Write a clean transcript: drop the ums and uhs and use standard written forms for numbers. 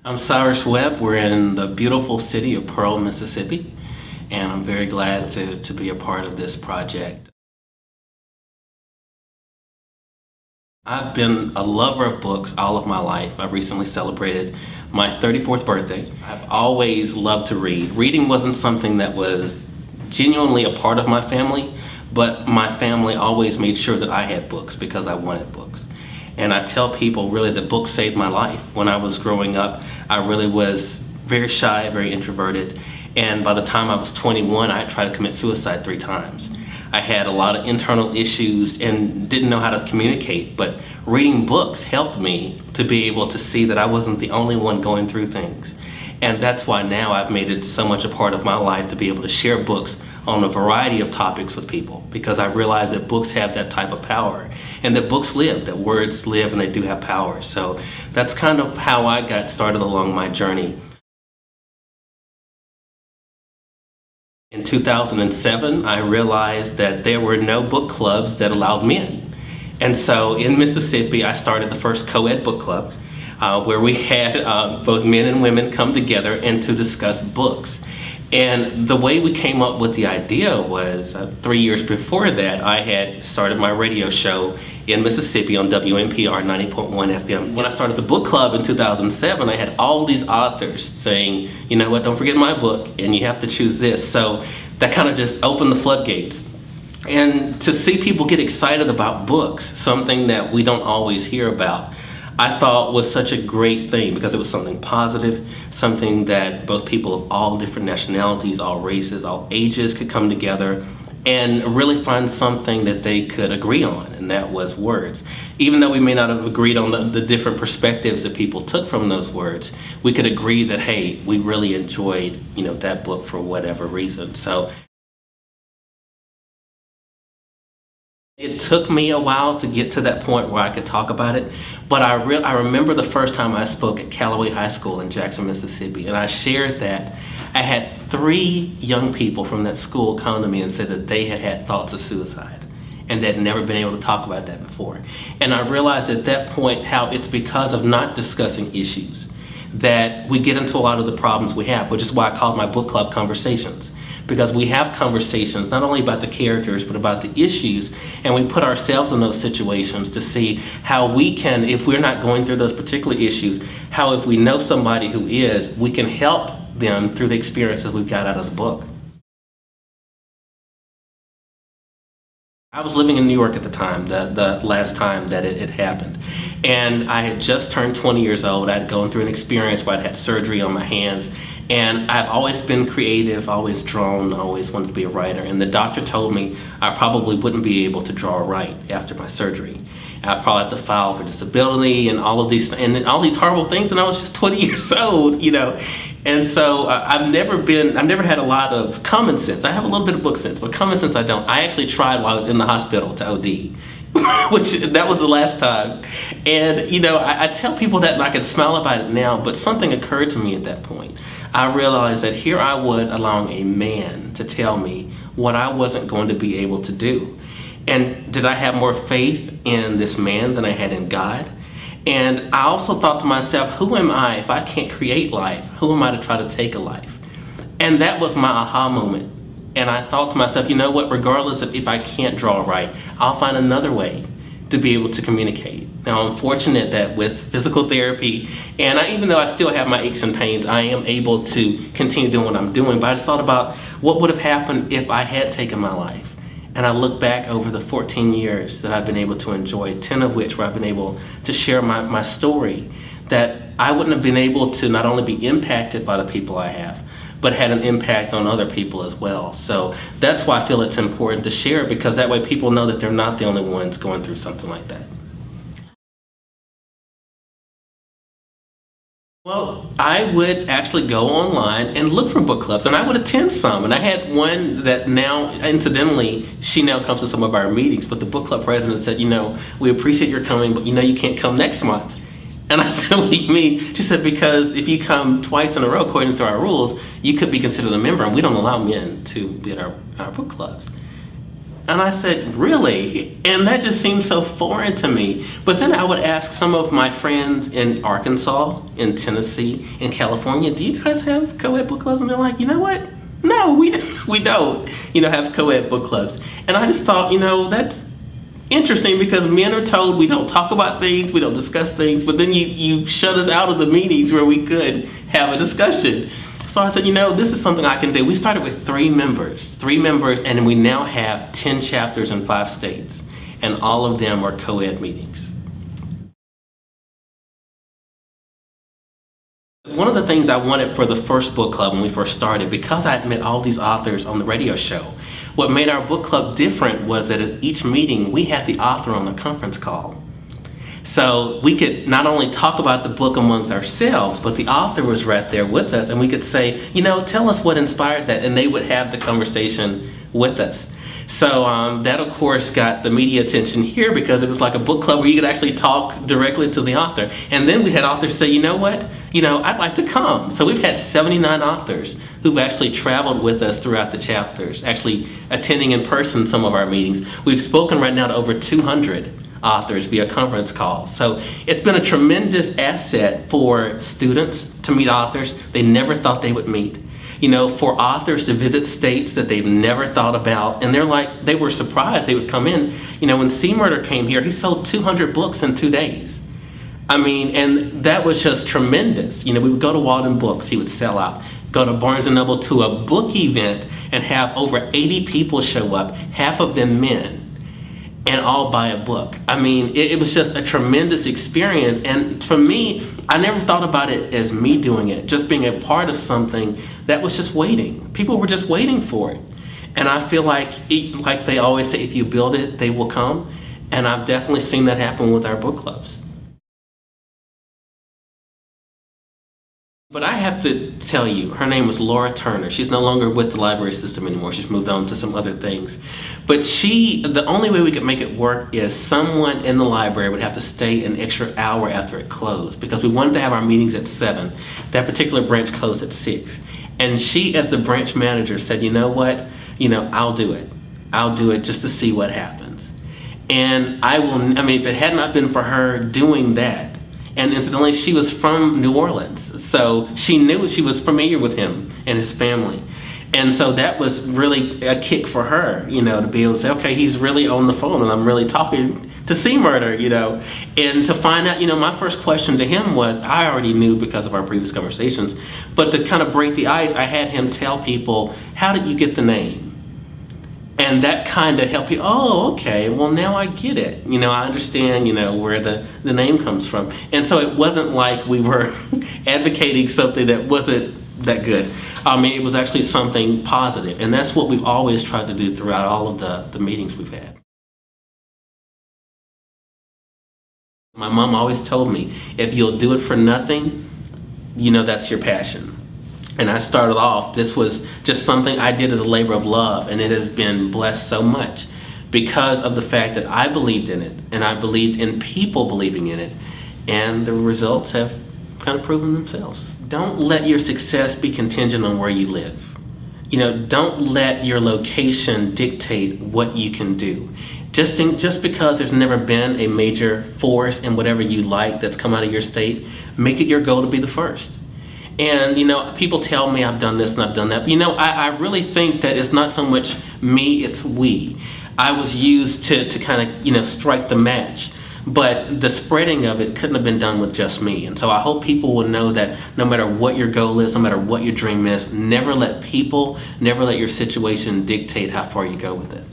I'm Cyrus Webb. We're in the beautiful city of Pearl, Mississippi, and I'm very glad to be a part of this project. I've been a lover of books all of my life. I recently celebrated my 34th birthday. I've always loved to read. Reading wasn't something that was genuinely a part of my family, but my family always made sure that I had books because I wanted books. And I tell people really that books saved my life. When I was growing up, I really was very shy, very introverted. And by the time I was 21, I tried to commit suicide 3 times. I had a lot of internal issues and didn't know how to communicate, but reading books helped me to be able to see that I wasn't the only one going through things. And that's why now I've made it so much a part of my life to be able to share books on a variety of topics with people, because I realize that books have that type of power, and that books live, that words live, and they do have power. So that's kind of how I got started along my journey. In 2007, I realized that there were no book clubs that allowed men. And so in Mississippi, I started the first co-ed book club, where we had both men and women come together and to discuss books. And the way we came up with the idea was 3 years before that, I had started my radio show in Mississippi on WNPR 90.1 FM. When I started the book club in 2007, I had all these authors saying, you know what, don't forget my book, and you have to choose this. So that kind of just opened the floodgates. And to see people get excited about books, something that we don't always hear about, I thought was such a great thing, because it was something positive, something that both people of all different nationalities, all races, all ages could come together and really find something that they could agree on, and that was words. Even though we may not have agreed on the different perspectives that people took from those words, we could agree that, hey, we really enjoyed, that book for whatever reason. So it took me a while to get to that point where I could talk about it, but I remember the first time I spoke at Callaway High School in Jackson, Mississippi, and I shared that I had 3 young people from that school come to me and said that they had had thoughts of suicide and they'd never been able to talk about that before. And I realized at that point how it's because of not discussing issues that we get into a lot of the problems we have, which is why I called my book club Conversations. Because we have conversations not only about the characters but about the issues, and we put ourselves in those situations to see how we can, if we're not going through those particular issues, how if we know somebody who is, we can help them through the experiences we've got out of the book. I was living in New York at the time, the last time that it happened. And I had just turned 20 years old. I'd gone through an experience where I'd had surgery on my hands. And I've always been creative, always drawn, always wanted to be a writer. And the doctor told me I probably wouldn't be able to draw or write after my surgery. I'd probably have to file for disability and all of these, and all these horrible things. And I was just 20 years old, And so I've never had a lot of common sense. I have a little bit of book sense, but common sense I don't. I actually tried while I was in the hospital to OD, which that was the last time. And I tell people that and I can smile about it now, but something occurred to me at that point. I realized that here I was allowing a man to tell me what I wasn't going to be able to do. And did I have more faith in this man than I had in God? And I also thought to myself, who am I if I can't create life? Who am I to try to take a life? And that was my aha moment. And I thought to myself, you know what, regardless of if I can't draw right, I'll find another way to be able to communicate. Now, I'm fortunate that with physical therapy, and even though I still have my aches and pains, I am able to continue doing what I'm doing. But I just thought about what would have happened if I had taken my life. And I look back over the 14 years that I've been able to enjoy, 10 of which where I've been able to share my story, that I wouldn't have been able to not only be impacted by the people I have, but had an impact on other people as well. So that's why I feel it's important to share, because that way people know that they're not the only ones going through something like that. Well, I would actually go online and look for book clubs, and I would attend some. And I had one that now, incidentally, she now comes to some of our meetings, but the book club president said, we appreciate your coming, but you can't come next month. And I said, what do you mean? She said, because if you come twice in a row according to our rules, you could be considered a member, and we don't allow men to be at our book clubs. And I said, really? And that just seemed so foreign to me. But then I would ask some of my friends in Arkansas, in Tennessee, in California, do you guys have co-ed book clubs? And they're like, you know what? No, we don't, have co-ed book clubs. And I just thought, that's interesting, because men are told we don't talk about things, we don't discuss things, but then you shut us out of the meetings where we could have a discussion. So I said, this is something I can do. We started with 3 members, and we now have 10 chapters in 5 states, and all of them are co-ed meetings. One of the things I wanted for the first book club when we first started, because I had met all these authors on the radio show, what made our book club different was that at each meeting we had the author on the conference call. So we could not only talk about the book amongst ourselves, but the author was right there with us, and we could say, tell us what inspired that, and they would have the conversation with us. So that, of course, got the media attention here, because it was like a book club where you could actually talk directly to the author. And then we had authors say, you know what, I'd like to come. So we've had 79 authors who've actually traveled with us throughout the chapters, actually attending in person some of our meetings. We've spoken right now to over 200 authors via conference call. So it's been a tremendous asset for students to meet authors they never thought they would meet. For authors to visit states that they've never thought about, and they were surprised they would come in. When C. Murder came here, he sold 200 books in 2 days. And that was just tremendous. We would go to Walden Books, he would sell out. Go to Barnes & Noble to a book event and have over 80 people show up, half of them men, and all buy a book. It was just a tremendous experience. And for me, I never thought about it as me doing it, just being a part of something that was just waiting. People were just waiting for it. And I feel like they always say, if you build it, they will come. And I've definitely seen that happen with our book clubs. But I have to tell you, her name was Laura Turner. She's no longer with the library system anymore. She's moved on to some other things. But the only way we could make it work is someone in the library would have to stay an extra hour after it closed, because we wanted to have our meetings at 7. That particular branch closed at 6. And she, as the branch manager, said, you know what, I'll do it. I'll do it just to see what happens. And if it had not been for her doing that, and incidentally, she was from New Orleans, so she was familiar with him and his family. And so that was really a kick for her, to be able to say, okay, he's really on the phone and I'm really talking to C. Murder, And to find out, my first question to him was, I already knew because of our previous conversations, but to kind of break the ice, I had him tell people, how did you get the name? And that kind of helped you, oh, okay, well, now I get it. I understand, where the name comes from. And so it wasn't like we were advocating something that wasn't that good. It was actually something positive. And that's what we've always tried to do throughout all of the meetings we've had. My mom always told me, if you'll do it for nothing, that's your passion. And I started off, this was just something I did as a labor of love, and it has been blessed so much because of the fact that I believed in it, and I believed in people believing in it, and the results have kind of proven themselves. Don't let your success be contingent on where you live. Don't let your location dictate what you can do. Just because there's never been a major force in whatever you like that's come out of your state, make it your goal to be the first. And, people tell me I've done this and I've done that. But, I really think that it's not so much me, it's we. I was used to kind of, strike the match. But the spreading of it couldn't have been done with just me. And so I hope people will know that no matter what your goal is, no matter what your dream is, never let people, never let your situation dictate how far you go with it.